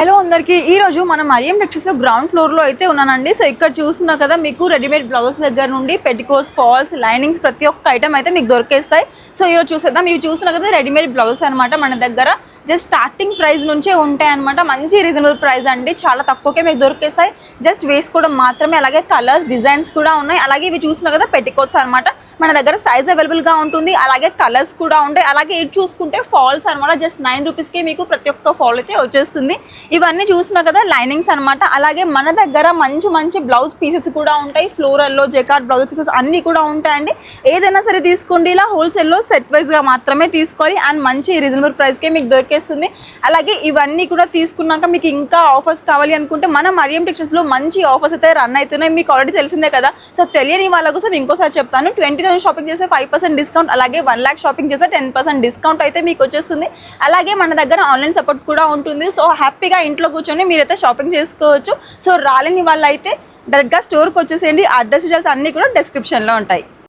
Hello అందరికీ ఈ రోజు మనం మరియం టెక్స్టైల్స్ లో గ్రౌండ్ ఫ్లోర్ లో అయితే ఉన్నానండి. సో ఇక్కడ చూస్తున్నా కదా మీకు రెడీమేడ్ బ్లౌజెస్ దగ్గర నుండి పెట్టికోట్స్, ఫాల్స్, లైనింగ్స్ ప్రతి ఒక్క ఐటమ్ అయితే మీకు దొరికేస్తాయి. సో ఈరోజు చూసేద్దాం. ఇవి చూస్తున్నా కదా రెడీమేడ్ బ్లౌజెస్ అనమాట. మన దగ్గర జస్ట్ స్టార్టింగ్ ప్రైస్ నుంచే ఉంటాయి అనమాట. మంచి రీజనబుల్ ప్రైస్ అండి, చాలా తక్కువకే మీకు దొరికేస్తాయి. జస్ట్ వేసుకోవడం మాత్రమే. అలాగే కలర్స్, డిజైన్స్ కూడా ఉన్నాయి. అలాగే ఇవి చూస్తున్నా కదా పెట్టికోట్స్ అనమాట. మన దగ్గర సైజ్ అవైలబుల్ గా ఉంటుంది. అలాగే కలర్స్ కూడా ఉంటాయి. అలాగే ఇది చూసుకుంటే ఫాల్స్ అనమాట. జస్ట్ 9 రూపీస్కి మీకు ప్రతి ఒక్క ఫాల్ అయితే వచ్చేస్తుంది. ఇవన్నీ చూస్తున్నా కదా లైనింగ్స్ అనమాట. అలాగే మన దగ్గర మంచి మంచి బ్లౌజ్ పీసెస్ కూడా ఉంటాయి. ఫ్లోరల్లో జెకార్డ్ బ్లౌజ్ పీసెస్ అన్నీ కూడా ఉంటాయండి. ఏదైనా సరే తీసుకోండి. ఇలా హోల్సేల్లో సెట్ వైజ్గా మాత్రమే తీసుకోవాలి. అండ్ మంచి రీజనబుల్ ప్రైస్కే మీకు దొరికేస్తుంది. అలాగే ఇవన్నీ కూడా తీసుకున్నాక మీకు ఇంకా ఆఫర్స్ కావాలి అనుకుంటే మన మరియం టెక్స్టైల్స్లో మంచి ఆఫర్స్ అయితే రన్ అవుతున్నాయి. మీకు ఆల్రెడీ తెలిసిందే కదా. సో తెలియని వాళ్ళ కోసం ఇంకోసారి చెప్తాను. 20,000 షాపింగ్ చేస్తే 5% డిస్కౌంట్, అలాగే 1 lakh షాపింగ్ చేస్తే 10% డిస్కౌంట్ అయితే మీకు వచ్చేస్తుంది. అలాగే మన దగ్గర ఆన్లైన్ సపోర్ట్ కూడా ఉంటుంది. సో హ్యాపీగా ఇంట్లో కూర్చొని మీరైతే షాపింగ్ చేసుకోవచ్చు. సో రాలేని వాళ్ళు అయితే డైరెక్ట్గా స్టోర్కి వచ్చేసేయండి. అడ్రస్ డీటెయిల్స్ అన్నీ కూడా డిస్క్రిప్షన్లో ఉంటాయి.